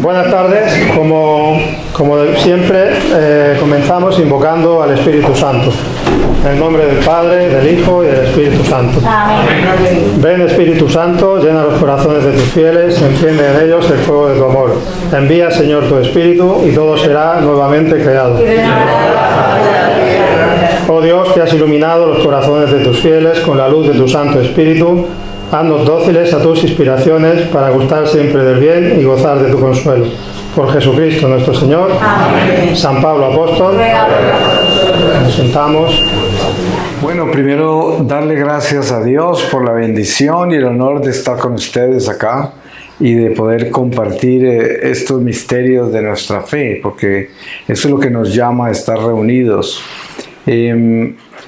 Buenas tardes. Como siempre, comenzamos invocando al Espíritu Santo. En el nombre del Padre, del Hijo y del Espíritu Santo. Amén. Ven, Espíritu Santo, llena los corazones de tus fieles, enciende en ellos el fuego de tu amor. Envía, Señor, tu Espíritu y todo será nuevamente creado. Oh Dios, que has iluminado los corazones de tus fieles con la luz de tu Santo Espíritu, haznos dóciles a tus inspiraciones para gustar siempre del bien y gozar de tu consuelo. Por Jesucristo nuestro Señor. Amén. San Pablo Apóstol. Nos sentamos. Bueno, primero darle gracias a Dios por la bendición y el honor de estar con ustedes acá y de poder compartir estos misterios de nuestra fe, porque eso es lo que nos llama a estar reunidos.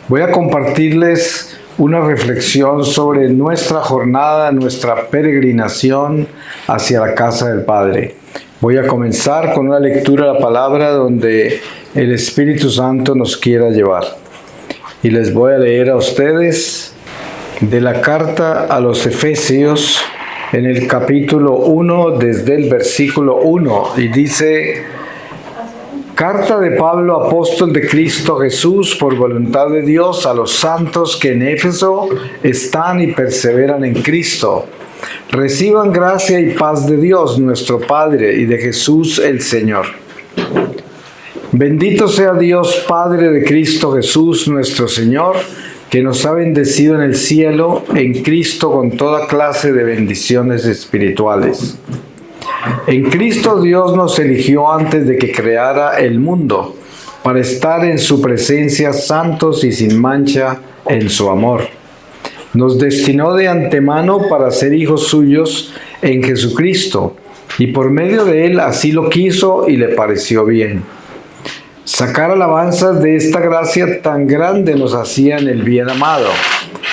Voy a compartirles una reflexión sobre nuestra jornada, nuestra peregrinación hacia la casa del Padre. Voy a comenzar con una lectura de la palabra donde el Espíritu Santo nos quiera llevar. Y les voy a leer a ustedes de la carta a los Efesios en el capítulo 1 desde el versículo 1 y dice: Carta de Pablo, apóstol de Cristo Jesús, por voluntad de Dios, a los santos que en Éfeso están y perseveran en Cristo. Reciban gracia y paz de Dios, nuestro Padre, y de Jesús el Señor. Bendito sea Dios, Padre de Cristo Jesús, nuestro Señor, que nos ha bendecido en el cielo, en Cristo, con toda clase de bendiciones espirituales. En Cristo Dios nos eligió antes de que creara el mundo, para estar en su presencia santos y sin mancha en su amor. Nos destinó de antemano para ser hijos suyos en Jesucristo, y por medio de él así lo quiso y le pareció bien. Sacar alabanzas de esta gracia tan grande nos hacía en el bien amado.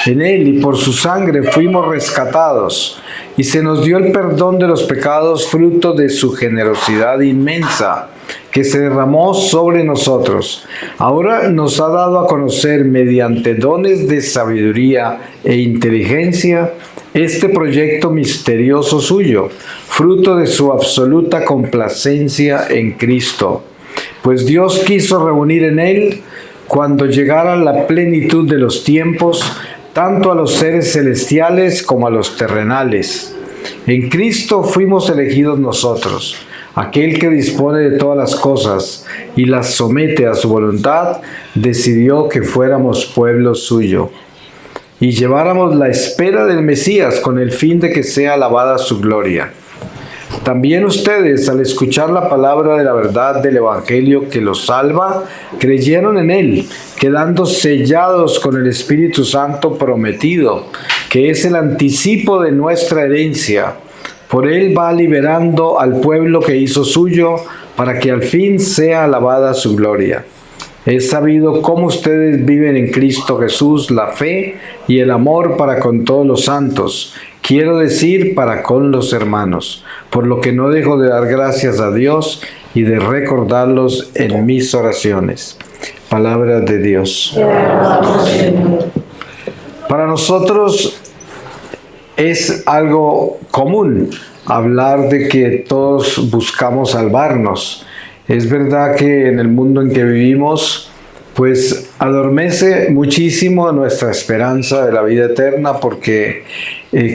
En él y por su sangre fuimos rescatados, y se nos dio el perdón de los pecados, fruto de su generosidad inmensa, que se derramó sobre nosotros. Ahora nos ha dado a conocer, mediante dones de sabiduría e inteligencia, este proyecto misterioso suyo, fruto de su absoluta complacencia en Cristo. Pues Dios quiso reunir en él, cuando llegara la plenitud de los tiempos, tanto a los seres celestiales como a los terrenales. En Cristo fuimos elegidos nosotros, aquel que dispone de todas las cosas y las somete a su voluntad, decidió que fuéramos pueblo suyo y lleváramos la espera del Mesías con el fin de que sea alabada su gloria. También ustedes, al escuchar la palabra de la verdad del Evangelio que los salva, creyeron en él, quedando sellados con el Espíritu Santo prometido, que es el anticipo de nuestra herencia. Por él va liberando al pueblo que hizo suyo, para que al fin sea alabada su gloria. Es sabido cómo ustedes viven en Cristo Jesús la fe y el amor para con todos los santos, quiero decir, para con los hermanos, por lo que no dejo de dar gracias a Dios y de recordarlos en mis oraciones. Palabra de Dios. Para nosotros es algo común hablar de que todos buscamos salvarnos. Es verdad que en el mundo en que vivimos, pues adormece muchísimo nuestra esperanza de la vida eterna, porque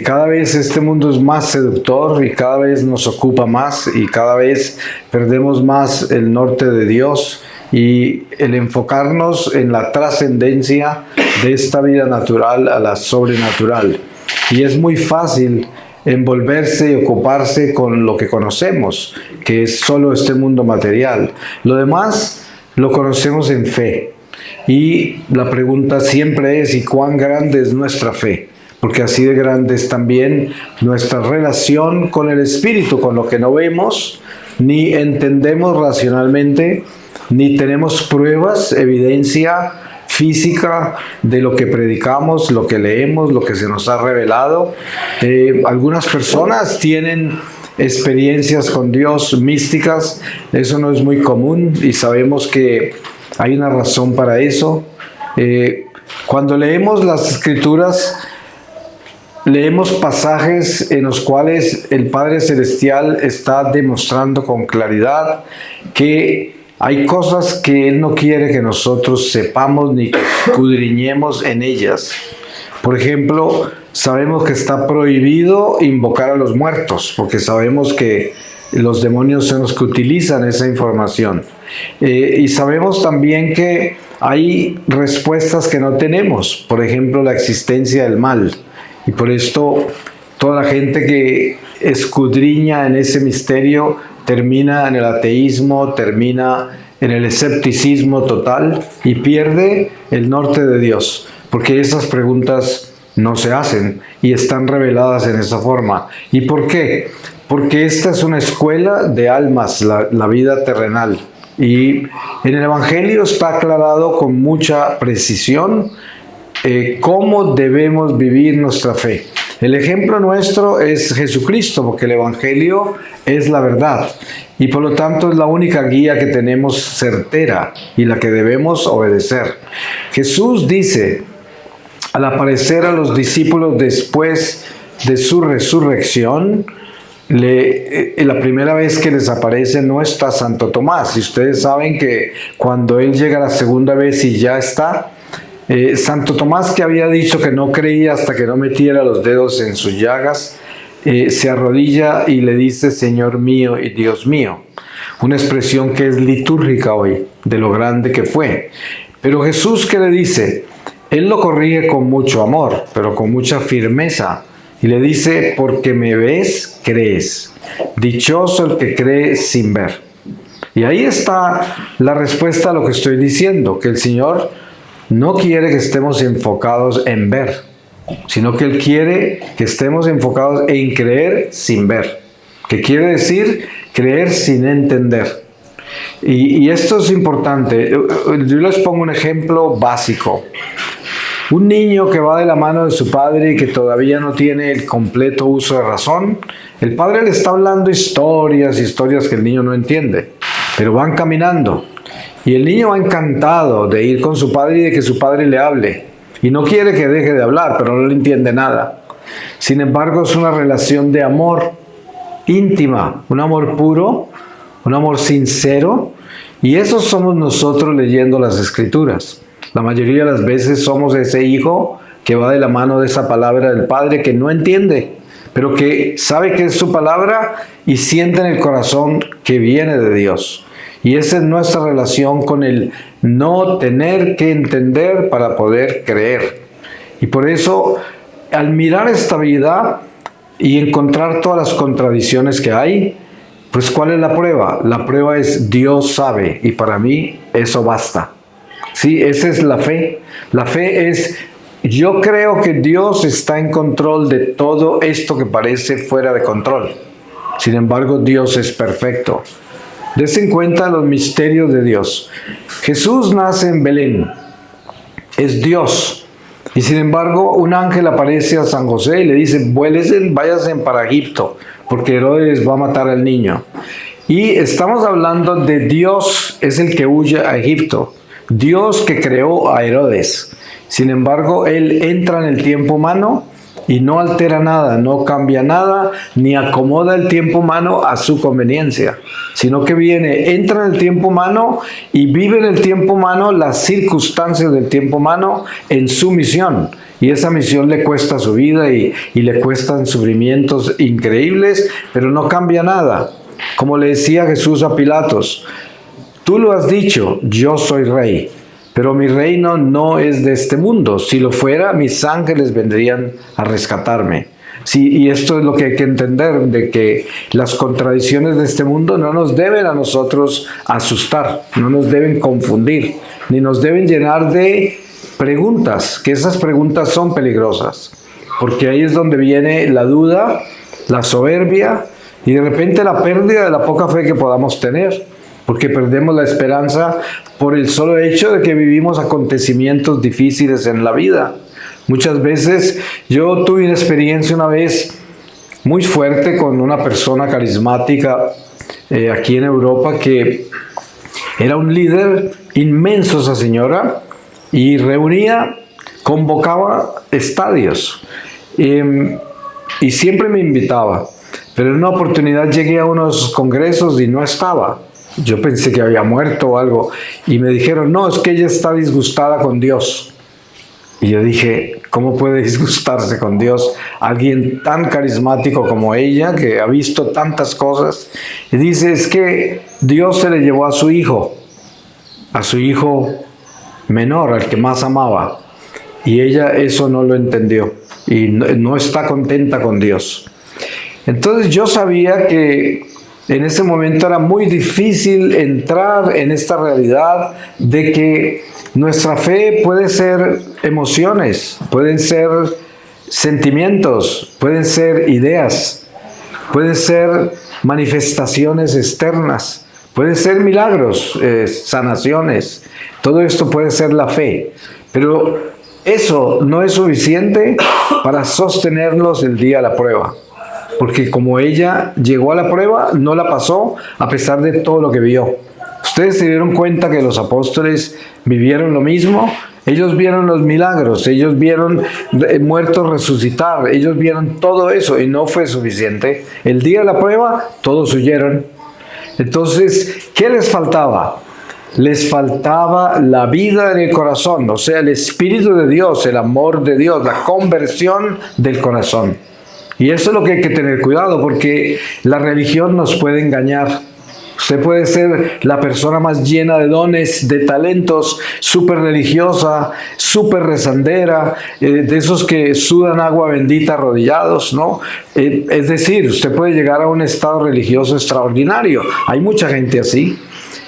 cada vez este mundo es más seductor y cada vez nos ocupa más y cada vez perdemos más el norte de Dios y el enfocarnos en la trascendencia de esta vida natural a la sobrenatural. Y es muy fácil envolverse y ocuparse con lo que conocemos, que es solo este mundo material. Lo demás lo conocemos en fe. Y la pregunta siempre es: ¿y cuán grande es nuestra fe? Porque así de grande es también nuestra relación con el Espíritu, con lo que no vemos, ni entendemos racionalmente, ni tenemos pruebas, evidencia física de lo que predicamos, lo que leemos, lo que se nos ha revelado. Algunas personas tienen experiencias con Dios místicas, eso no es muy común y sabemos que hay una razón para eso. Cuando leemos las Escrituras, leemos pasajes en los cuales el Padre Celestial está demostrando con claridad que hay cosas que Él no quiere que nosotros sepamos ni que escudriñemos en ellas. Por ejemplo, sabemos que está prohibido invocar a los muertos, porque sabemos que los demonios son los que utilizan esa información. Y sabemos también que hay respuestas que no tenemos, por ejemplo, la existencia del mal. Y por esto toda la gente que escudriña en ese misterio termina en el ateísmo, termina en el escepticismo total y pierde el norte de Dios, porque esas preguntas no se hacen y están reveladas en esa forma. ¿Y por qué? Porque esta es una escuela de almas, la vida terrenal. Y en el Evangelio está aclarado con mucha precisión cómo debemos vivir nuestra fe. El ejemplo nuestro es Jesucristo, porque el Evangelio es la verdad y por lo tanto es la única guía que tenemos certera y la que debemos obedecer. Jesús dice, al aparecer a los discípulos después de su resurrección, la primera vez que les aparece no está Santo Tomás. Y ustedes saben que cuando él llega la segunda vez y ya está, Santo Tomás, que había dicho que no creía hasta que no metiera los dedos en sus llagas, se arrodilla y le dice, Señor mío y Dios mío. Una expresión que es litúrgica hoy, de lo grande que fue. Pero Jesús, ¿qué le dice? Él lo corrige con mucho amor, pero con mucha firmeza. Y le dice, porque me ves, crees. Dichoso el que cree sin ver. Y ahí está la respuesta a lo que estoy diciendo, que el Señor no quiere que estemos enfocados en ver, sino que Él quiere que estemos enfocados en creer sin ver. ¿Qué quiere decir? Creer sin entender. Y esto es importante. Yo les pongo un ejemplo básico. Un niño que va de la mano de su padre y que todavía no tiene el completo uso de razón, el padre le está hablando historias que el niño no entiende, pero van caminando. Y el niño va encantado de ir con su padre y de que su padre le hable. Y no quiere que deje de hablar, pero no le entiende nada. Sin embargo, es una relación de amor íntima, un amor puro, un amor sincero. Y eso somos nosotros leyendo las Escrituras. La mayoría de las veces somos ese hijo que va de la mano de esa palabra del Padre que no entiende, pero que sabe que es su palabra y siente en el corazón que viene de Dios. Y esa es nuestra relación con el no tener que entender para poder creer. Y por eso, al mirar esta vida y encontrar todas las contradicciones que hay, pues ¿cuál es la prueba? La prueba es Dios sabe, y para mí eso basta. Sí, esa es la fe. La fe es, yo creo que Dios está en control de todo esto que parece fuera de control. Sin embargo, Dios es perfecto. Dense en cuenta los misterios de Dios. Jesús nace en Belén. Es Dios. Y sin embargo, un ángel aparece a San José y le dice, váyanse para Egipto, porque Herodes va a matar al niño. Y estamos hablando de Dios, es el que huye a Egipto. Dios que creó a Herodes. Sin embargo, Él entra en el tiempo humano y no altera nada, no cambia nada, ni acomoda el tiempo humano a su conveniencia, sino que entra en el tiempo humano y vive en el tiempo humano las circunstancias del tiempo humano en su misión. Y esa misión le cuesta su vida y le cuestan sufrimientos increíbles, pero no cambia nada. Como le decía Jesús a Pilatos, tú lo has dicho, yo soy rey, pero mi reino no es de este mundo. Si lo fuera, mis ángeles vendrían a rescatarme. Sí, y esto es lo que hay que entender, de que las contradicciones de este mundo no nos deben a nosotros asustar, no nos deben confundir, ni nos deben llenar de preguntas, que esas preguntas son peligrosas, porque ahí es donde viene la duda, la soberbia y de repente la pérdida de la poca fe que podamos tener. Porque perdemos la esperanza por el solo hecho de que vivimos acontecimientos difíciles en la vida. Muchas veces yo tuve una experiencia una vez muy fuerte con una persona carismática aquí en Europa que era un líder inmenso, esa señora, y convocaba estadios. y siempre me invitaba. Pero en una oportunidad llegué a unos congresos y no estaba. Yo pensé que había muerto o algo. Y me dijeron, no, es que ella está disgustada con Dios. Y yo dije, ¿cómo puede disgustarse con Dios alguien tan carismático como ella, que ha visto tantas cosas? Y dice, es que Dios se le llevó a su hijo menor, al que más amaba. Y ella eso no lo entendió y no está contenta con Dios. Entonces yo sabía que en ese momento era muy difícil entrar en esta realidad de que nuestra fe puede ser emociones, pueden ser sentimientos, pueden ser ideas, pueden ser manifestaciones externas, pueden ser milagros, sanaciones. Todo esto puede ser la fe, pero eso no es suficiente para sostenerlos el día de la prueba. Porque como ella llegó a la prueba, no la pasó a pesar de todo lo que vio. Ustedes se dieron cuenta que los apóstoles vivieron lo mismo. Ellos vieron los milagros, ellos vieron muertos resucitar, ellos vieron todo eso y no fue suficiente. El día de la prueba, todos huyeron. Entonces, ¿qué les faltaba? Les faltaba la vida en el corazón, o sea, el Espíritu de Dios, el amor de Dios, la conversión del corazón. Y eso es lo que hay que tener cuidado, porque la religión nos puede engañar. Usted puede ser la persona más llena de dones, de talentos, súper religiosa, súper rezandera, de esos que sudan agua bendita arrodillados, ¿no? Es decir, usted puede llegar a un estado religioso extraordinario. Hay mucha gente así.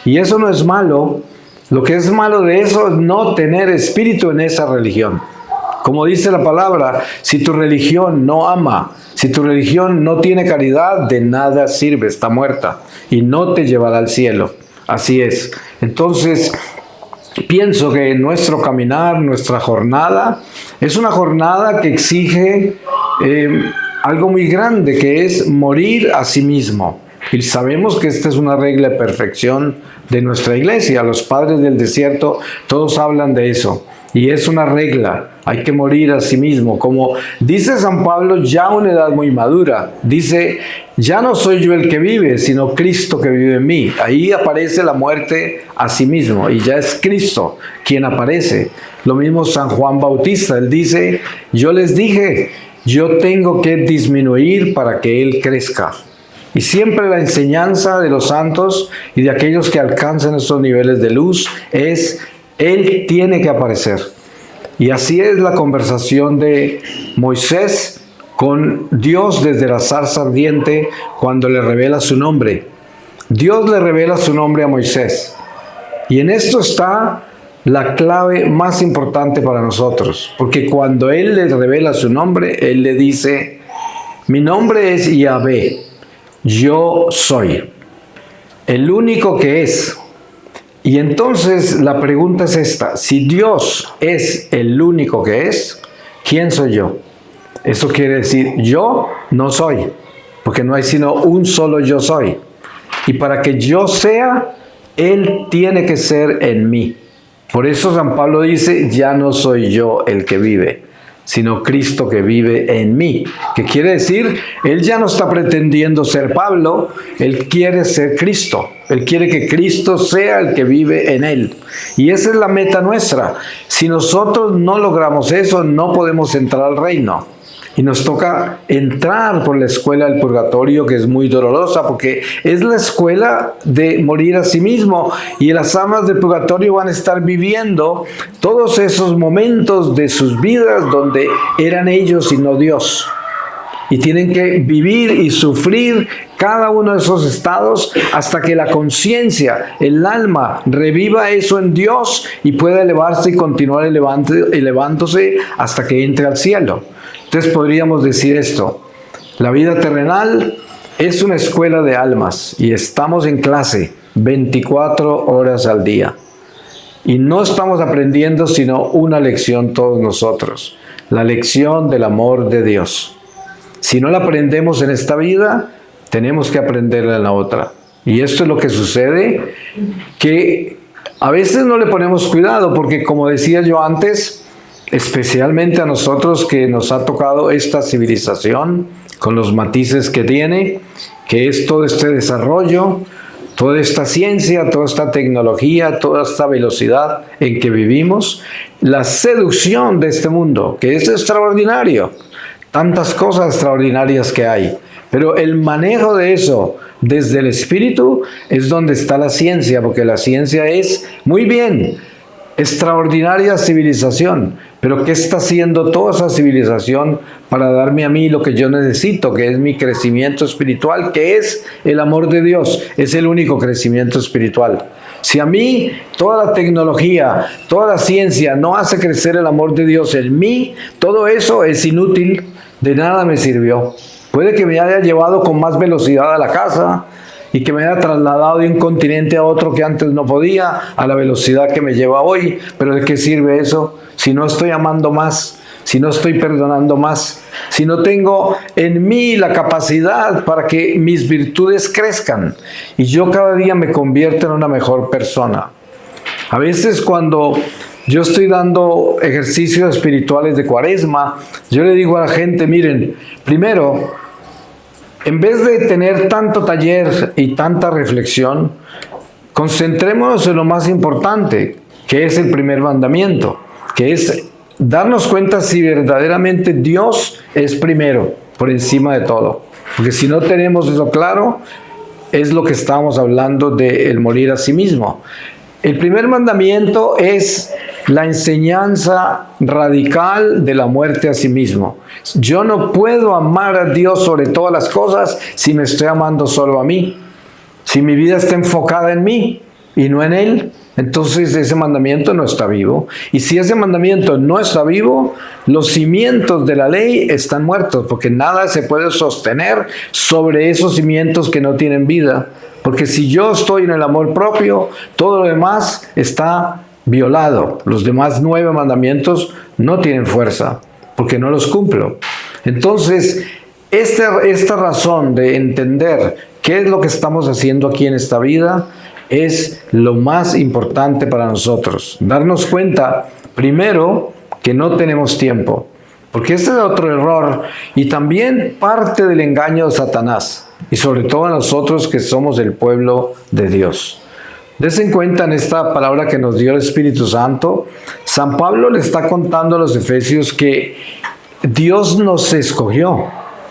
Y eso no es malo. Lo que es malo de eso es no tener espíritu en esa religión. Como dice la palabra, si tu religión no ama, si tu religión no tiene caridad, de nada sirve, está muerta y no te llevará al cielo. Así es. Entonces, pienso que nuestro caminar, nuestra jornada, es una jornada que exige algo muy grande, que es morir a sí mismo. Y sabemos que esta es una regla de perfección de nuestra iglesia. Los padres del desierto, todos hablan de eso. Y es una regla, hay que morir a sí mismo. Como dice San Pablo, ya a una edad muy madura, dice, ya no soy yo el que vive, sino Cristo que vive en mí. Ahí aparece la muerte a sí mismo, y ya es Cristo quien aparece. Lo mismo San Juan Bautista, él dice, yo les dije, yo tengo que disminuir para que Él crezca. Y siempre la enseñanza de los santos y de aquellos que alcanzan estos niveles de luz es, Él tiene que aparecer. Y así es la conversación de Moisés con Dios desde la zarza ardiente cuando le revela su nombre. Dios le revela su nombre a Moisés. Y en esto está la clave más importante para nosotros. Porque cuando Él le revela su nombre, Él le dice, mi nombre es Yahvé, yo soy, el único que es. Y entonces la pregunta es esta, si Dios es el único que es, ¿quién soy yo? Eso quiere decir, yo no soy, porque no hay sino un solo yo soy. Y para que yo sea, Él tiene que ser en mí. Por eso San Pablo dice, ya no soy yo el que vive, sino Cristo que vive en mí. Que quiere decir, Él ya no está pretendiendo ser Pablo, Él quiere ser Cristo. Él quiere que Cristo sea el que vive en Él. Y esa es la meta nuestra. Si nosotros no logramos eso, no podemos entrar al reino. Y nos toca entrar por la escuela del purgatorio, que es muy dolorosa, porque es la escuela de morir a sí mismo. Y las almas del purgatorio van a estar viviendo todos esos momentos de sus vidas donde eran ellos y no Dios. Y tienen que vivir y sufrir cada uno de esos estados hasta que la conciencia, el alma, reviva eso en Dios y pueda elevarse y continuar elevándose hasta que entre al cielo. Entonces podríamos decir esto, la vida terrenal es una escuela de almas y estamos en clase 24 horas al día. Y no estamos aprendiendo sino una lección todos nosotros, la lección del amor de Dios. Si no la aprendemos en esta vida, tenemos que aprenderla en la otra. Y esto es lo que sucede, que a veces no le ponemos cuidado, porque como decía yo antes, especialmente a nosotros que nos ha tocado esta civilización con los matices que tiene, que es todo este desarrollo, toda esta ciencia, toda esta tecnología, toda esta velocidad en que vivimos, la seducción de este mundo, que es extraordinario, tantas cosas extraordinarias que hay, pero el manejo de eso desde el espíritu es donde está la ciencia, porque la ciencia es, muy bien, extraordinaria civilización, pero ¿qué está haciendo toda esa civilización para darme a mí lo que yo necesito, que es mi crecimiento espiritual, que es el amor de Dios? Es el único crecimiento espiritual. Si a mí toda la tecnología, toda la ciencia no hace crecer el amor de Dios en mí, todo eso es inútil, de nada me sirvió. Puede que me haya llevado con más velocidad a la casa y que me haya trasladado de un continente a otro que antes no podía, a la velocidad que me lleva hoy, pero ¿de qué sirve eso si no estoy amando más, si no estoy perdonando más, si no tengo en mí la capacidad para que mis virtudes crezcan y yo cada día me convierta en una mejor persona? A veces cuando yo estoy dando ejercicios espirituales de Cuaresma, yo le digo a la gente, miren, primero, en vez de tener tanto taller y tanta reflexión, concentrémonos en lo más importante, que es el primer mandamiento, que es darnos cuenta si verdaderamente Dios es primero, por encima de todo. Porque si no tenemos eso claro, es lo que estábamos hablando del morir a sí mismo. El primer mandamiento es la enseñanza radical de la muerte a sí mismo. Yo no puedo amar a Dios sobre todas las cosas si me estoy amando solo a mí. Si mi vida está enfocada en mí y no en Él, entonces ese mandamiento no está vivo. Y si ese mandamiento no está vivo, los cimientos de la ley están muertos, porque nada se puede sostener sobre esos cimientos que no tienen vida. Porque si yo estoy en el amor propio, todo lo demás está violado. Los demás 9 mandamientos no tienen fuerza, porque no los cumplo. Entonces, esta razón de entender qué es lo que estamos haciendo aquí en esta vida es lo más importante para nosotros. Darnos cuenta, primero, que no tenemos tiempo. Porque este es otro error y también parte del engaño de Satanás. Y sobre todo a nosotros que somos el pueblo de Dios. Dense en cuenta en esta palabra que nos dio el Espíritu Santo. San Pablo le está contando a los efesios que Dios nos escogió.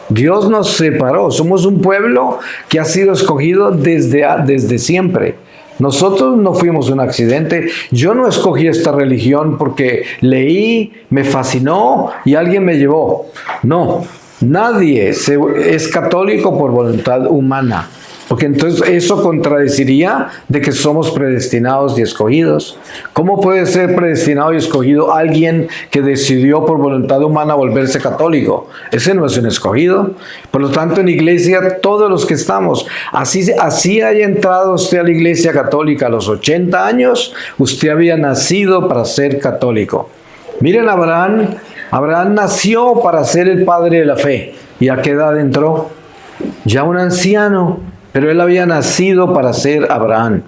Dios nos separó. Somos un pueblo que ha sido escogido desde siempre. Nosotros no fuimos un accidente. Yo no escogí esta religión porque leí, me fascinó y alguien me llevó. No. Nadie es católico por voluntad humana, porque entonces eso contradeciría de que somos predestinados y escogidos. ¿Cómo puede ser predestinado y escogido alguien que decidió por voluntad humana volverse católico? Ese no es un escogido. Por lo tanto, en iglesia, todos los que estamos, así haya entrado usted a la iglesia católica a los 80 años, usted había nacido para ser católico. Miren a Abraham. Abraham nació para ser el padre de la fe. ¿Y a qué edad entró? Ya un anciano, pero él había nacido para ser Abraham.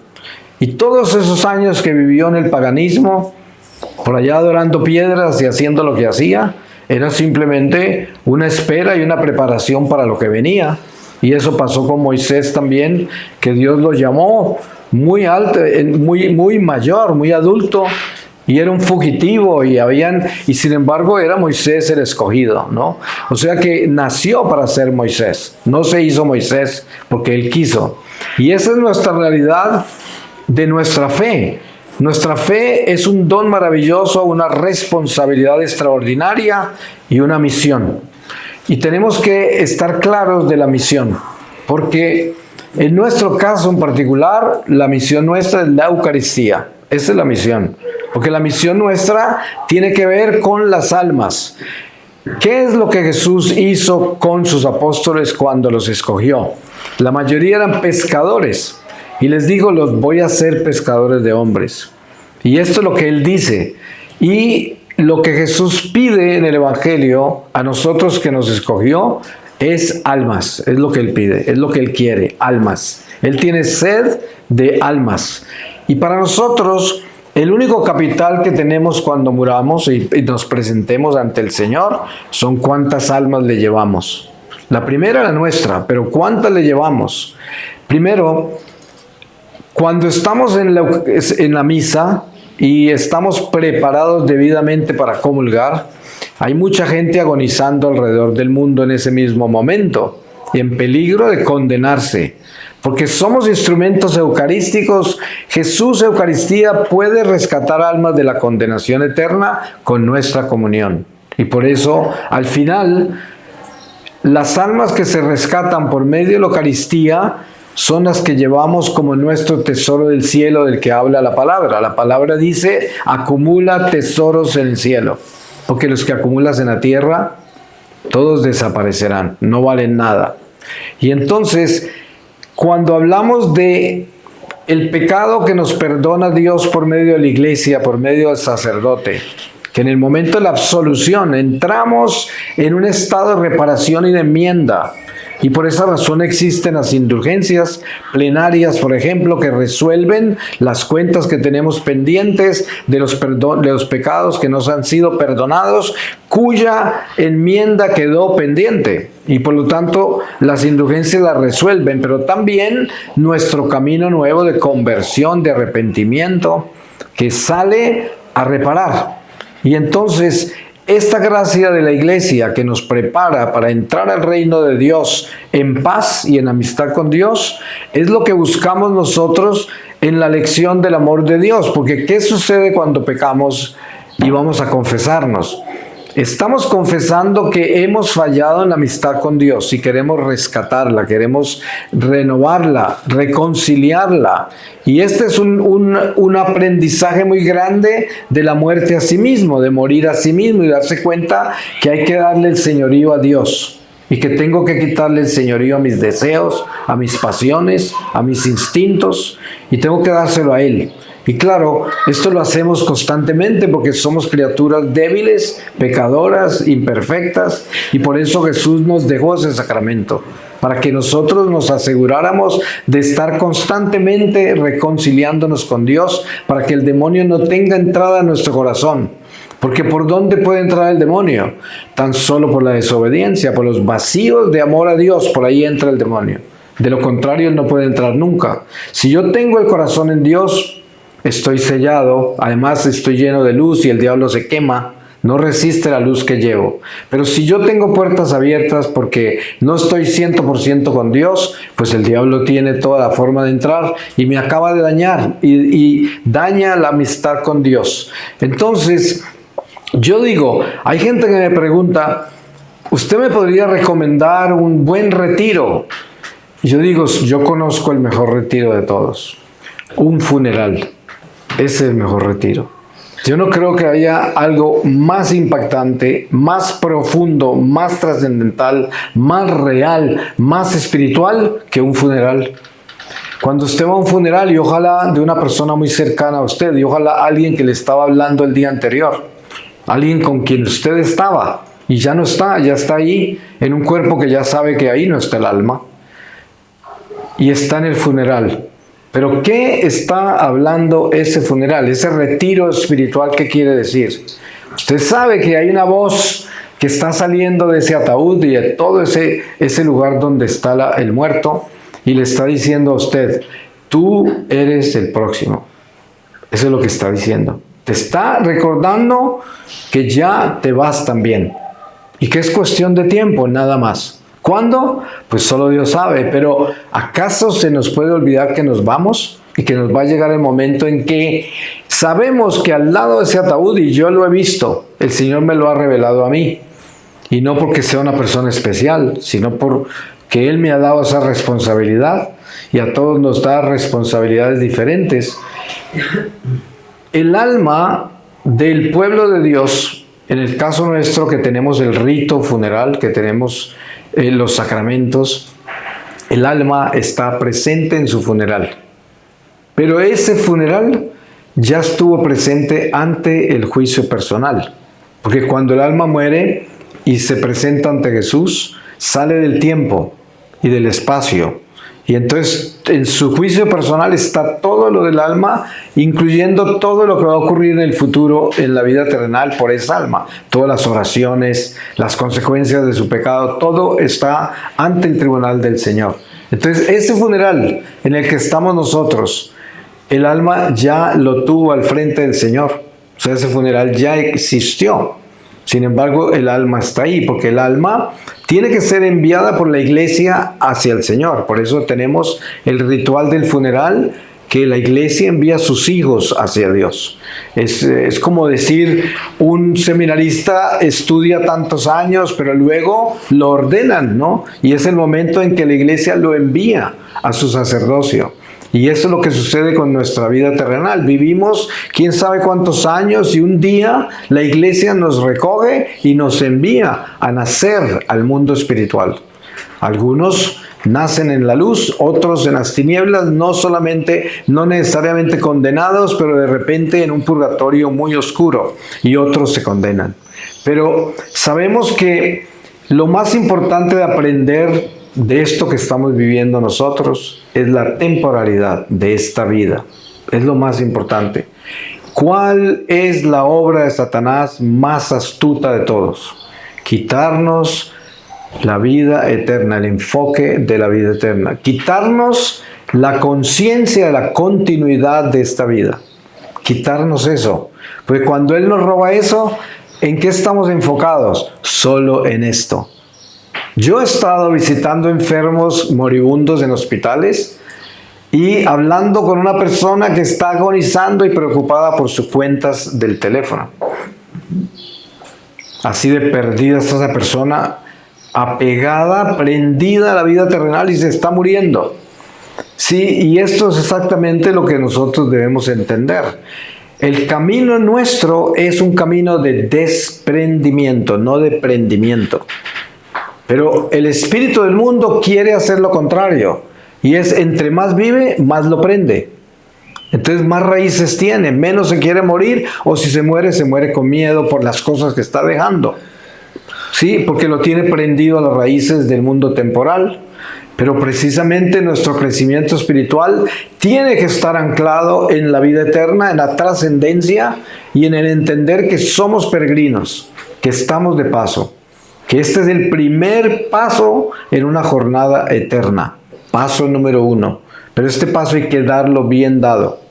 Y todos esos años que vivió en el paganismo, por allá adorando piedras y haciendo lo que hacía, era simplemente una espera y una preparación para lo que venía. Y eso pasó con Moisés también, que Dios lo llamó muy alto, muy mayor, muy adulto, y era un fugitivo y sin embargo era Moisés el escogido, ¿no? O sea que nació para ser Moisés, no se hizo Moisés porque él quiso. Y esa es nuestra realidad de nuestra fe. Nuestra fe es un don maravilloso, una responsabilidad extraordinaria y una misión. Y tenemos que estar claros de la misión, porque en nuestro caso en particular, la misión nuestra es la Eucaristía. Esa es la misión. Porque la misión nuestra tiene que ver con las almas. ¿Qué es lo que Jesús hizo con sus apóstoles cuando los escogió? La mayoría eran pescadores. Y les digo, los voy a hacer pescadores de hombres. Y esto es lo que Él dice. Y lo que Jesús pide en el Evangelio a nosotros que nos escogió es almas. Es lo que Él pide, es lo que Él quiere, almas. Él tiene sed de almas. Y para nosotros El único capital que tenemos cuando muramos y nos presentemos ante el Señor son cuántas almas le llevamos. La primera, la nuestra, pero ¿cuántas le llevamos? Primero, cuando estamos en la misa y estamos preparados debidamente para comulgar, hay mucha gente agonizando alrededor del mundo en ese mismo momento y en peligro de condenarse. Porque somos instrumentos eucarísticos, Jesús Eucaristía puede rescatar almas de la condenación eterna con nuestra comunión. Y por eso, al final, las almas que se rescatan por medio de la Eucaristía son las que llevamos como nuestro tesoro del cielo del que habla la palabra. La palabra dice, acumula tesoros en el cielo. Porque los que acumulas en la tierra, todos desaparecerán, no valen nada. Y entonces, cuando hablamos de el pecado que nos perdona Dios por medio de la iglesia, por medio del sacerdote, que en el momento de la absolución entramos en un estado de reparación y de enmienda, y por esa razón existen las indulgencias plenarias, por ejemplo, que resuelven las cuentas que tenemos pendientes de los pecados que nos han sido perdonados, cuya enmienda quedó pendiente. Y por lo tanto, las indulgencias las resuelven, pero también nuestro camino nuevo de conversión, de arrepentimiento, que sale a reparar. Y entonces, esta gracia de la iglesia que nos prepara para entrar al reino de Dios en paz y en amistad con Dios, es lo que buscamos nosotros en la lección del amor de Dios. Porque ¿qué sucede cuando pecamos y vamos a confesarnos? Estamos confesando que hemos fallado en la amistad con Dios y queremos rescatarla, queremos renovarla, reconciliarla. Y este es un aprendizaje muy grande de la muerte a sí mismo, de morir a sí mismo y darse cuenta que hay que darle el señorío a Dios y que tengo que quitarle el señorío a mis deseos, a mis pasiones, a mis instintos y tengo que dárselo a Él. Y claro, esto lo hacemos constantemente porque somos criaturas débiles, pecadoras, imperfectas, y por eso Jesús nos dejó ese sacramento, para que nosotros nos aseguráramos de estar constantemente reconciliándonos con Dios, para que el demonio no tenga entrada en nuestro corazón. Porque ¿por dónde puede entrar el demonio? Tan solo por la desobediencia, por los vacíos de amor a Dios, por ahí entra el demonio. De lo contrario, él no puede entrar nunca. Si yo tengo el corazón en Dios, estoy sellado, además estoy lleno de luz y el diablo se quema, no resiste la luz que llevo. Pero si yo tengo puertas abiertas porque no estoy 100% con Dios, pues el diablo tiene toda la forma de entrar y me acaba de dañar y daña la amistad con Dios. Entonces, yo digo, hay gente que me pregunta, ¿usted me podría recomendar un buen retiro? Y yo digo, yo conozco el mejor retiro de todos, un funeral. Ese es el mejor retiro. Yo no creo que haya algo más impactante, más profundo, más trascendental, más real, más espiritual que un funeral. Cuando usted va a un funeral y ojalá de una persona muy cercana a usted y ojalá alguien que le estaba hablando el día anterior, alguien con quien usted estaba y ya no está, ya está ahí en un cuerpo que ya sabe que ahí no está el alma y está en el funeral. Pero ¿qué está hablando ese funeral, ese retiro espiritual? ¿Qué quiere decir? Usted sabe que hay una voz que está saliendo de ese ataúd y de todo ese lugar donde está el muerto y le está diciendo a usted, tú eres el próximo. Eso es lo que está diciendo. Te está recordando que ya te vas también y que es cuestión de tiempo, nada más. ¿Cuándo? Pues solo Dios sabe, pero ¿acaso se nos puede olvidar que nos vamos? Y que nos va a llegar el momento en que sabemos que al lado de ese ataúd, y yo lo he visto, el Señor me lo ha revelado a mí. Y no porque sea una persona especial, sino porque Él me ha dado esa responsabilidad. Y a todos nos da responsabilidades diferentes. El alma del pueblo de Dios, en el caso nuestro que tenemos el rito funeral, que tenemos los sacramentos, el alma está presente en su funeral. Pero ese funeral ya estuvo presente ante el juicio personal. Porque cuando el alma muere y se presenta ante Jesús, sale del tiempo y del espacio Y entonces en su juicio personal está todo lo del alma, incluyendo todo lo que va a ocurrir en el futuro en la vida terrenal por esa alma. Todas las oraciones, las consecuencias de su pecado, todo está ante el tribunal del Señor. Entonces ese funeral en el que estamos nosotros, el alma ya lo tuvo al frente del Señor. O sea, ese funeral ya existió. Sin embargo, el alma está ahí, porque el alma tiene que ser enviada por la iglesia hacia el Señor. Por eso tenemos el ritual del funeral, que la iglesia envía a sus hijos hacia Dios. Es como decir, un seminarista estudia tantos años, pero luego lo ordenan, ¿no? Y es el momento en que la iglesia lo envía a su sacerdocio. Y eso es lo que sucede con nuestra vida terrenal. Vivimos quién sabe cuántos años y un día la iglesia nos recoge y nos envía a nacer al mundo espiritual. Algunos nacen en la luz, otros en las tinieblas, no necesariamente condenados, pero de repente en un purgatorio muy oscuro, y otros se condenan. Pero sabemos que lo más importante de aprender de esto que estamos viviendo nosotros es la temporalidad de esta vida. Es lo más importante. ¿Cuál es la obra de Satanás más astuta de todos? Quitarnos la vida eterna, el enfoque de la vida eterna. Quitarnos la conciencia de la continuidad de esta vida. Quitarnos eso. Porque cuando Él nos roba eso, ¿en qué estamos enfocados? Solo en esto. Yo he estado visitando enfermos moribundos en hospitales y hablando con una persona que está agonizando y preocupada por sus cuentas del teléfono. Así de perdida está esa persona, apegada, prendida a la vida terrenal y se está muriendo. Sí, y esto es exactamente lo que nosotros debemos entender. El camino nuestro es un camino de desprendimiento, no de prendimiento. Pero el espíritu del mundo quiere hacer lo contrario. Y es entre más vive, más lo prende. Entonces más raíces tiene, menos se quiere morir. O si se muere con miedo por las cosas que está dejando. Sí, porque lo tiene prendido a las raíces del mundo temporal. Pero precisamente nuestro crecimiento espiritual tiene que estar anclado en la vida eterna, en la trascendencia y en el entender que somos peregrinos, que estamos de paso. Que este es el primer paso en una jornada eterna. Paso número 1. Pero este paso hay que darlo bien dado.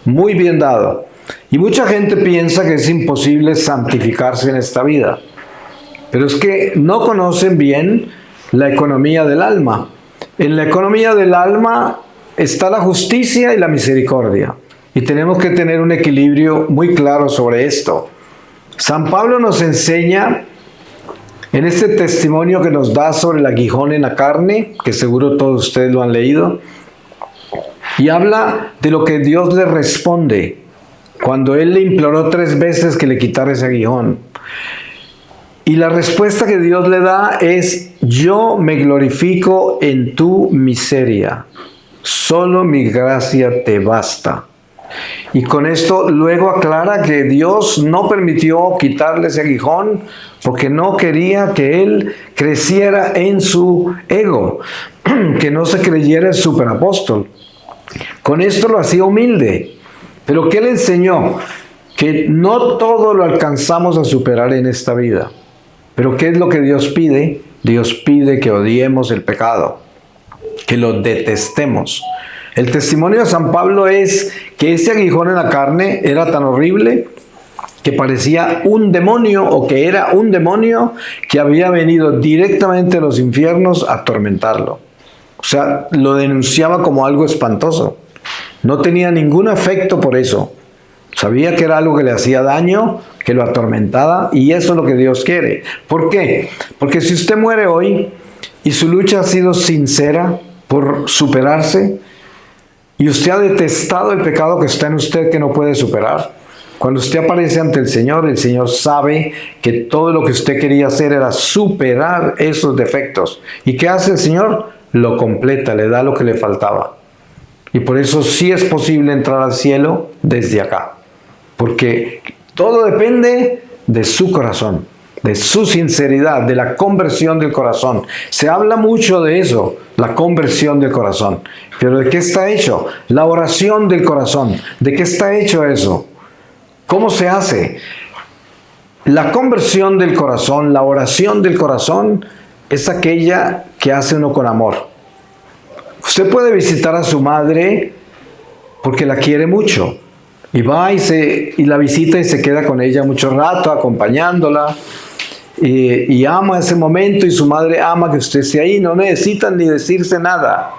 Muy bien dado. Y mucha gente piensa que es imposible santificarse en esta vida. Pero es que no conocen bien la economía del alma. En la economía del alma está la justicia y la misericordia. Y tenemos que tener un equilibrio muy claro sobre esto. San Pablo nos enseña en este testimonio que nos da sobre el aguijón en la carne, que seguro todos ustedes lo han leído, y habla de lo que Dios le responde cuando Él le imploró 3 veces que le quitara ese aguijón. Y la respuesta que Dios le da es: yo me glorifico en tu miseria, solo mi gracia te basta. Y con esto luego aclara que Dios no permitió quitarle ese aguijón porque no quería que él creciera en su ego, que no se creyera el superapóstol. Con esto lo hacía humilde. Pero ¿qué le enseñó? Que no todo lo alcanzamos a superar en esta vida. Pero ¿qué es lo que Dios pide? Dios pide que odiemos el pecado, que lo detestemos. El testimonio de San Pablo es que ese aguijón en la carne era tan horrible que parecía un demonio, o que era un demonio que había venido directamente a los infiernos a atormentarlo. O sea, lo denunciaba como algo espantoso. No tenía ningún afecto por eso. Sabía que era algo que le hacía daño, que lo atormentaba, y eso es lo que Dios quiere. ¿Por qué? Porque si usted muere hoy y su lucha ha sido sincera por superarse, y usted ha detestado el pecado que está en usted que no puede superar, cuando usted aparece ante el Señor sabe que todo lo que usted quería hacer era superar esos defectos. ¿Y qué hace el Señor? Lo completa, le da lo que le faltaba. Y por eso sí es posible entrar al cielo desde acá. Porque todo depende de su corazón. de su sinceridad, de la conversión del corazón. Se habla mucho de eso, la conversión del corazón. Pero ¿de qué está hecho? La oración del corazón. ¿De qué está hecho eso? ¿Cómo se hace? La conversión del corazón, la oración del corazón, es aquella que hace uno con amor. Usted puede visitar a su madre porque la quiere mucho. Y va y la visita y se queda con ella mucho rato, acompañándola. Y ama ese momento, y su madre ama que usted esté ahí. No necesitan ni decirse nada.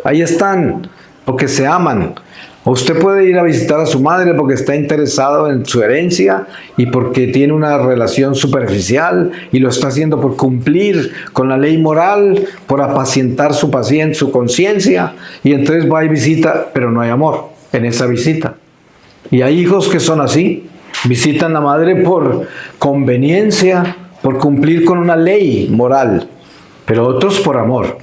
Ahí están, porque se aman. O usted puede ir a visitar a su madre porque está interesado en su herencia y porque tiene una relación superficial y lo está haciendo por cumplir con la ley moral, por apacientar su conciencia. Y entonces va y visita, pero no hay amor en esa visita. Y hay hijos que son así. Visitan a la madre por conveniencia, por cumplir con una ley moral, pero otros por amor.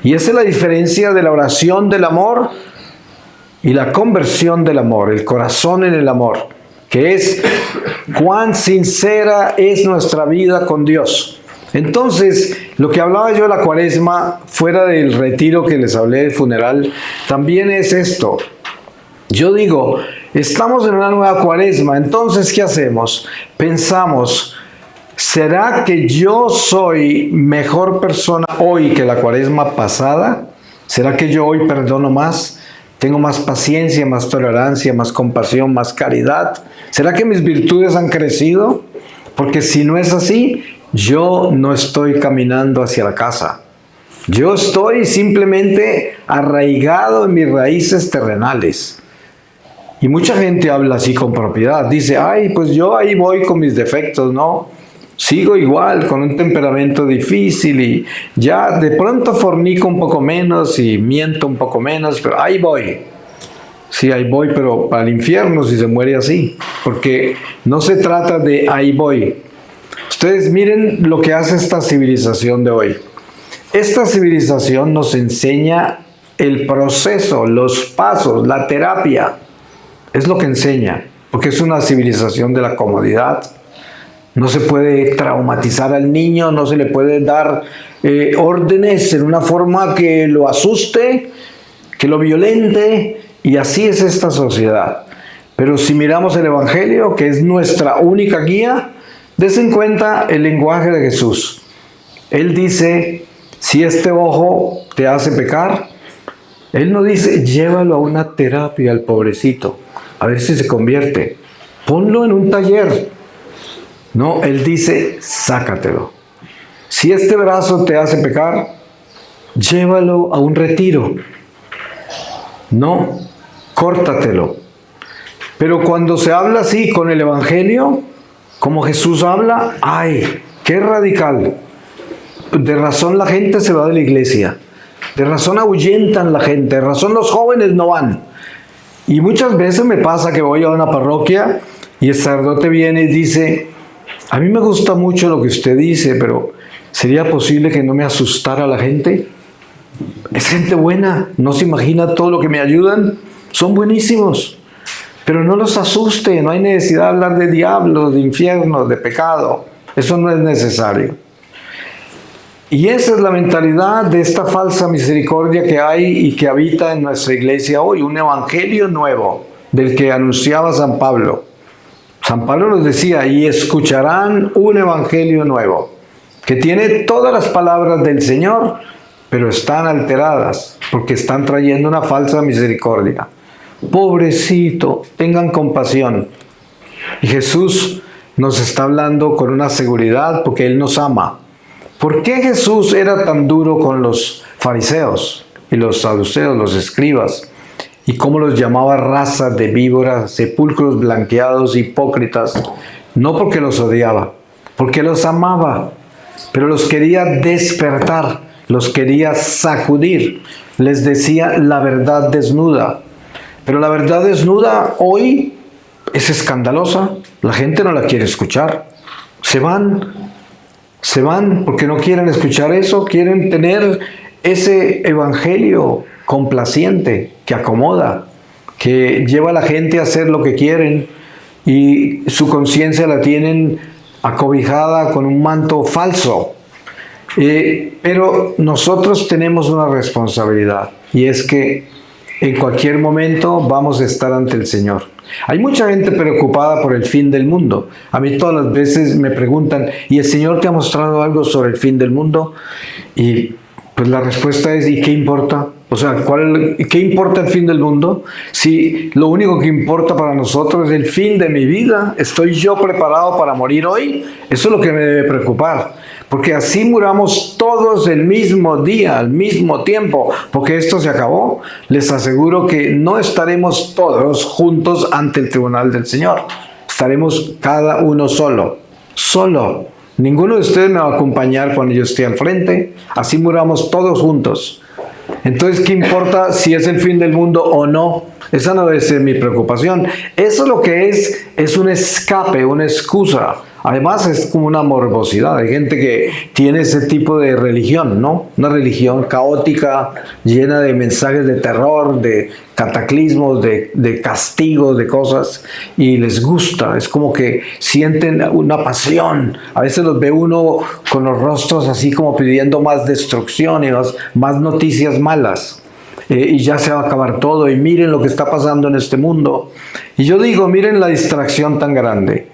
Y esa es la diferencia de la oración del amor y la conversión del amor, el corazón en el amor, que es cuán sincera es nuestra vida con Dios. Entonces, lo que hablaba yo de la Cuaresma, fuera del retiro que les hablé del funeral, también es esto. Yo digo, estamos en una nueva Cuaresma, entonces, ¿qué hacemos? Pensamos, ¿será que yo soy mejor persona hoy que la Cuaresma pasada? ¿Será que yo hoy perdono más? ¿Tengo más paciencia, más tolerancia, más compasión, más caridad? ¿Será que mis virtudes han crecido? Porque si no es así, yo no estoy caminando hacia la casa. Yo estoy simplemente arraigado en mis raíces terrenales. Y mucha gente habla así con propiedad. Dice, ay, pues yo ahí voy con mis defectos, ¿no? Sigo igual, con un temperamento difícil y ya de pronto fornico un poco menos y miento un poco menos, pero ahí voy. Sí, ahí voy, pero para el infierno si se muere así, porque no se trata de ahí voy. Ustedes miren lo que hace esta civilización de hoy. Esta civilización nos enseña el proceso, los pasos, la terapia. Es lo que enseña, porque es una civilización de la comodidad. No se puede traumatizar al niño, no se le puede dar órdenes en una forma que lo asuste, que lo violente, y así es esta sociedad. Pero si miramos el Evangelio, que es nuestra única guía, des en cuenta el lenguaje de Jesús. Él dice, si este ojo te hace pecar, Él no dice, llévalo a una terapia al pobrecito, a ver si se convierte. Ponlo en un taller. No, Él dice, sácatelo. Si este brazo te hace pecar, llévalo a un retiro. No, córtatelo. Pero cuando se habla así con el Evangelio, como Jesús habla, ¡ay, qué radical! De razón la gente se va de la iglesia. De razón ahuyentan la gente. De razón los jóvenes no van. Y muchas veces me pasa que voy a una parroquia y el sacerdote viene y dice, a mí me gusta mucho lo que usted dice, pero ¿sería posible que no me asustara la gente? Es gente buena, no se imagina todo lo que me ayudan, son buenísimos, pero no los asuste, no hay necesidad de hablar de diablos, de infiernos, de pecado, eso no es necesario. Y esa es la mentalidad de esta falsa misericordia que hay y que habita en nuestra iglesia hoy, un evangelio nuevo del que anunciaba San Pablo. San Pablo nos decía, y escucharán un evangelio nuevo, que tiene todas las palabras del Señor, pero están alteradas, porque están trayendo una falsa misericordia. Pobrecito, tengan compasión. Y Jesús nos está hablando con una seguridad, porque Él nos ama. ¿Por qué Jesús era tan duro con los fariseos y los saduceos, los escribas? Y cómo los llamaba raza de víboras, sepulcros blanqueados, hipócritas. No porque los odiaba, porque los amaba, pero los quería despertar, los quería sacudir. Les decía la verdad desnuda. Pero la verdad desnuda hoy es escandalosa. La gente no la quiere escuchar. Se van porque no quieren escuchar eso, quieren tener ese evangelio complaciente, que acomoda, que lleva a la gente a hacer lo que quieren y su conciencia la tienen acobijada con un manto falso. Pero nosotros tenemos una responsabilidad, y es que en cualquier momento vamos a estar ante el Señor. Hay mucha gente preocupada por el fin del mundo. A mí todas las veces me preguntan, ¿y el Señor te ha mostrado algo sobre el fin del mundo? Y pues la respuesta es, ¿y qué importa? O sea, ¿qué importa el fin del mundo? Si lo único que importa para nosotros es el fin de mi vida, ¿estoy yo preparado para morir hoy? Eso es lo que me debe preocupar. Porque así muramos todos el mismo día, al mismo tiempo, porque esto se acabó. Les aseguro que no estaremos todos juntos ante el tribunal del Señor. Estaremos cada uno solo. Ninguno de ustedes me va a acompañar cuando yo esté al frente. Así muramos todos juntos. Entonces, ¿qué importa si es el fin del mundo o no? Esa no debe ser mi preocupación. Eso lo que es un escape, una excusa. Además, es como una morbosidad. Hay gente que tiene ese tipo de religión, ¿no? Una religión caótica, llena de mensajes de terror, de cataclismos, de castigos, de cosas, y les gusta. Es como que sienten una pasión. A veces los ve uno con los rostros así como pidiendo más destrucción y más noticias malas. Y ya se va a acabar todo, y miren lo que está pasando en este mundo. Y yo digo, miren la distracción tan grande.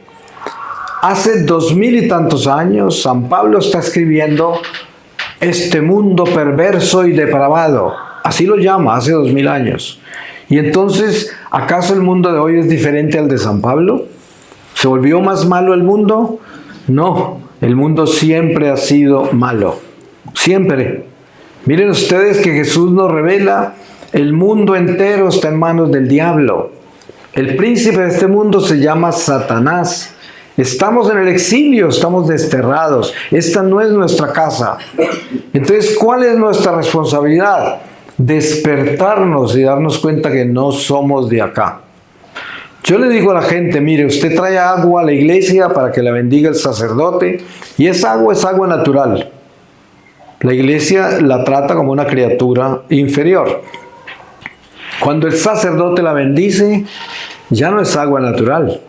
Hace 2000 y tantos años, San Pablo está escribiendo este mundo perverso y depravado. Así lo llama, hace 2000 años. Y entonces, ¿acaso el mundo de hoy es diferente al de San Pablo? ¿Se volvió más malo el mundo? No, el mundo siempre ha sido malo. Siempre. Miren ustedes que Jesús nos revela, el mundo entero está en manos del diablo. El príncipe de este mundo se llama Satanás. Estamos en el exilio, estamos desterrados. Esta no es nuestra casa. Entonces, ¿cuál es nuestra responsabilidad? Despertarnos y darnos cuenta que no somos de acá. Yo le digo a la gente, mire, usted trae agua a la iglesia para que la bendiga el sacerdote, y esa agua es agua natural. La iglesia la trata como una criatura inferior. Cuando el sacerdote la bendice, ya no es agua natural.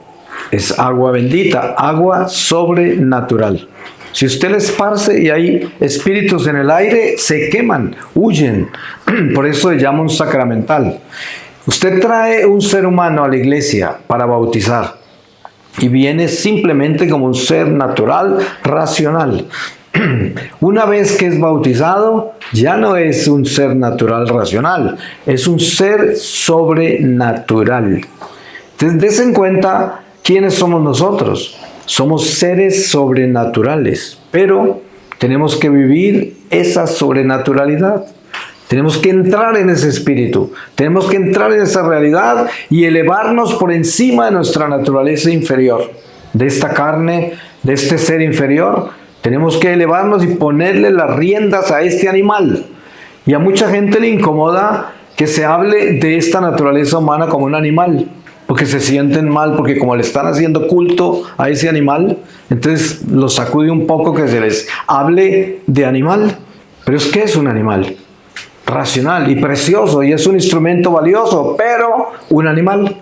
Es agua bendita, agua sobrenatural. Si usted le esparce y hay espíritus en el aire, se queman, huyen. Por eso se llama un sacramental. Usted trae un ser humano a la iglesia para bautizar y viene simplemente como un ser natural, racional. Una vez que es bautizado, ya no es un ser natural, racional, es un ser sobrenatural. Entonces, des en cuenta quiénes somos nosotros. Somos seres sobrenaturales, pero tenemos que vivir esa sobrenaturalidad. Tenemos que entrar en ese espíritu, tenemos que entrar en esa realidad y elevarnos por encima de nuestra naturaleza inferior, de esta carne, de este ser inferior. Tenemos que elevarnos y ponerle las riendas a este animal. Y a mucha gente le incomoda que se hable de esta naturaleza humana como un animal, porque se sienten mal, porque como le están haciendo culto a ese animal, entonces los sacude un poco que se les hable de animal. Pero es que es un animal racional y precioso, y es un instrumento valioso, pero un animal.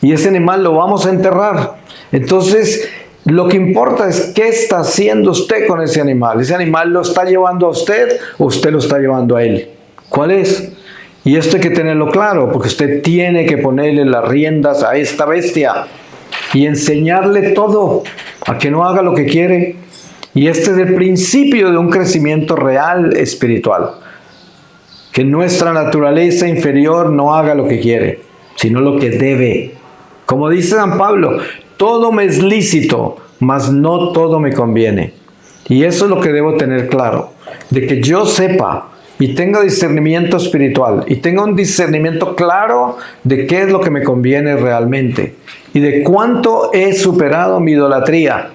Y ese animal lo vamos a enterrar. Entonces, lo que importa es qué está haciendo usted con ese animal. ¿Ese animal lo está llevando a usted o usted lo está llevando a él? ¿Cuál es? Y esto hay que tenerlo claro, porque usted tiene que ponerle las riendas a esta bestia y enseñarle todo, a que no haga lo que quiere. Y este es el principio de un crecimiento real espiritual. Que nuestra naturaleza inferior no haga lo que quiere, sino lo que debe. Como dice San Pablo, todo me es lícito, mas no todo me conviene. Y eso es lo que debo tener claro, de que yo sepa y tenga discernimiento espiritual y tenga un discernimiento claro de qué es lo que me conviene realmente y de cuánto he superado mi idolatría.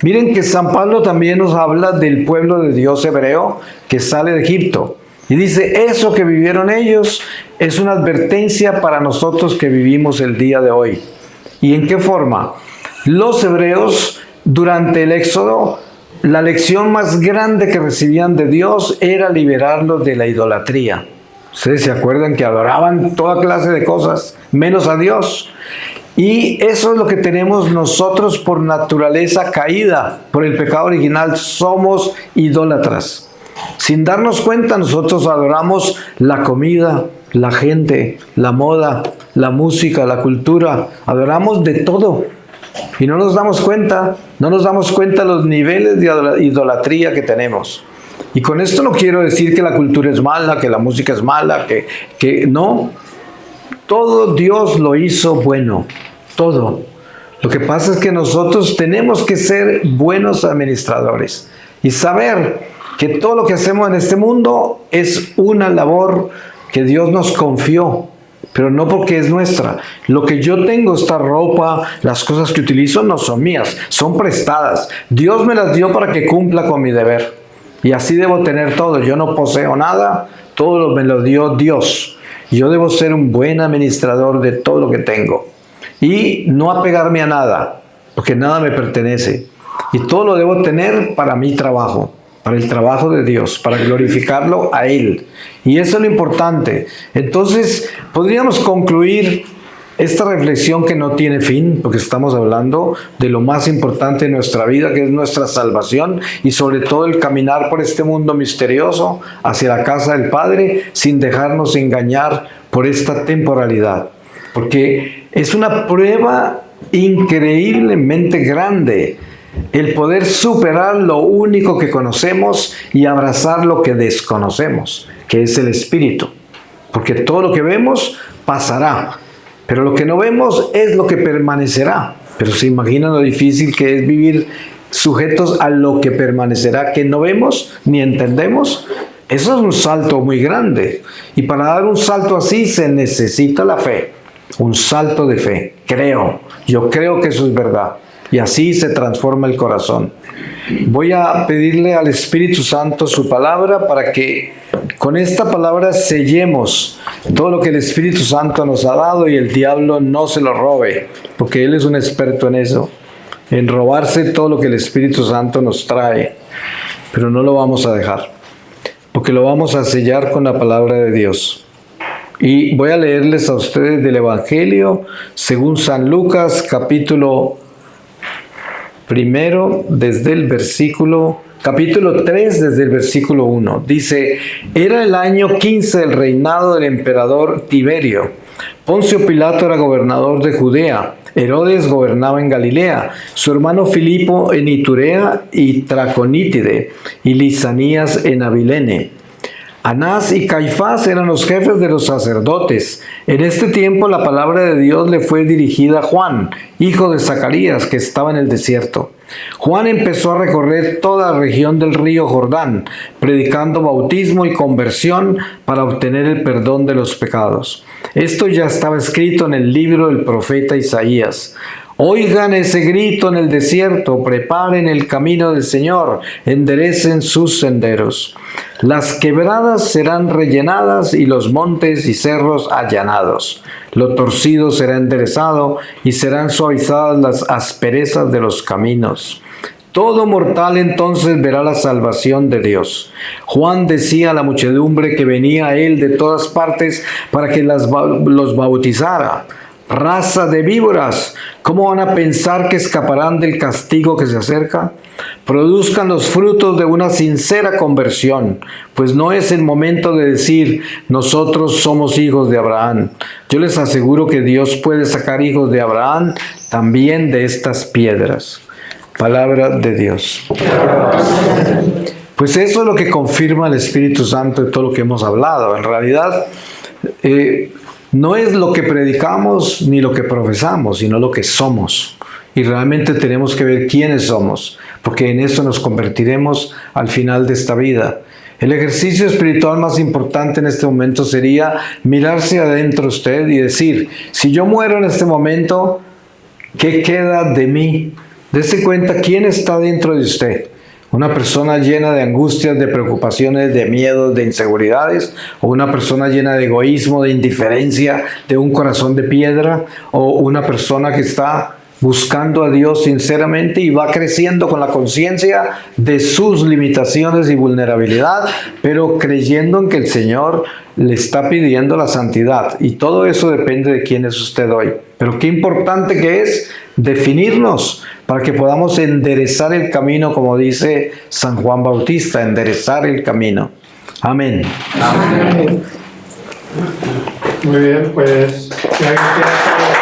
Miren que San Pablo también nos habla del pueblo de Dios hebreo que sale de Egipto. Y dice, eso que vivieron ellos es una advertencia para nosotros que vivimos el día de hoy. ¿Y en qué forma? Los hebreos, durante el Éxodo, la lección más grande que recibían de Dios era liberarlos de la idolatría. Ustedes se acuerdan que adoraban toda clase de cosas, menos a Dios. Y eso es lo que tenemos nosotros por naturaleza caída, por el pecado original. Somos idólatras. Sin darnos cuenta, nosotros adoramos la comida, la gente, la moda, la música, la cultura. Adoramos de todo. Y no nos damos cuenta los niveles de idolatría que tenemos. Y con esto no quiero decir que la cultura es mala, que la música es mala, que no. Todo Dios lo hizo bueno, todo. Lo que pasa es que nosotros tenemos que ser buenos administradores y saber que todo lo que hacemos en este mundo es una labor que Dios nos confió, pero no porque es nuestra. Lo que yo tengo, esta ropa, las cosas que utilizo no son mías, son prestadas. Dios me las dio para que cumpla con mi deber. Y así debo tener todo. Yo no poseo nada, todo me lo dio Dios. Yo debo ser un buen administrador de todo lo que tengo. Y no apegarme a nada, porque nada me pertenece. Y todo lo debo tener para mi trabajo, para el trabajo de Dios, para glorificarlo a Él. Y eso es lo importante. Entonces, podríamos concluir esta reflexión que no tiene fin, porque estamos hablando de lo más importante de nuestra vida, que es nuestra salvación, y sobre todo el caminar por este mundo misterioso hacia la casa del Padre, sin dejarnos engañar por esta temporalidad. Porque es una prueba increíblemente grande el poder superar lo único que conocemos y abrazar lo que desconocemos, que es el Espíritu. Porque todo lo que vemos pasará, pero lo que no vemos es lo que permanecerá. Pero se imaginan lo difícil que es vivir sujetos a lo que permanecerá, que no vemos ni entendemos. Eso es un salto muy grande. Y para dar un salto así se necesita la fe. Un salto de fe. Yo creo que eso es verdad. Y así se transforma el corazón. Voy a pedirle al Espíritu Santo su palabra para que con esta palabra sellemos todo lo que el Espíritu Santo nos ha dado y el diablo no se lo robe, porque Él es un experto en eso, en robarse todo lo que el Espíritu Santo nos trae. Pero no lo vamos a dejar, porque lo vamos a sellar con la palabra de Dios. Y voy a leerles a ustedes del Evangelio según San Lucas, capítulo 1, desde el capítulo 3, desde el versículo 1. Dice: era el año 15 del reinado del emperador Tiberio. Poncio Pilato era gobernador de Judea. Herodes gobernaba en Galilea. Su hermano Filipo en Iturea y Traconítide. Y Lisanías en Abilene. Anás y Caifás eran los jefes de los sacerdotes. En este tiempo la palabra de Dios le fue dirigida a Juan, hijo de Zacarías, que estaba en el desierto. Juan empezó a recorrer toda la región del río Jordán, predicando bautismo y conversión para obtener el perdón de los pecados. Esto ya estaba escrito en el libro del profeta Isaías. Oigan ese grito en el desierto, preparen el camino del Señor, enderecen sus senderos. Las quebradas serán rellenadas y los montes y cerros allanados. Lo torcido será enderezado y serán suavizadas las asperezas de los caminos. Todo mortal entonces verá la salvación de Dios. Juan decía a la muchedumbre que venía a él de todas partes para que los bautizara. Raza de víboras, ¿cómo van a pensar que escaparán del castigo que se acerca? Produzcan los frutos de una sincera conversión, pues no es el momento de decir, nosotros somos hijos de Abraham. Yo les aseguro que Dios puede sacar hijos de Abraham también de estas piedras. Palabra de Dios. Pues eso es lo que confirma el Espíritu Santo de todo lo que hemos hablado. En realidad, no es lo que predicamos ni lo que profesamos, sino lo que somos. Y realmente tenemos que ver quiénes somos, porque en eso nos convertiremos al final de esta vida. El ejercicio espiritual más importante en este momento sería mirarse adentro usted y decir, si yo muero en este momento, ¿qué queda de mí? Dese cuenta quién está dentro de usted. Una persona llena de angustias, de preocupaciones, de miedos, de inseguridades, o una persona llena de egoísmo, de indiferencia, de un corazón de piedra, o una persona que está buscando a Dios sinceramente y va creciendo con la conciencia de sus limitaciones y vulnerabilidad, pero creyendo en que el Señor le está pidiendo la santidad. Y todo eso depende de quién es usted hoy. Pero qué importante que es definirnos para que podamos enderezar el camino, como dice San Juan Bautista, enderezar el camino. Amén. Amén. Muy bien, pues si alguien quiere hacer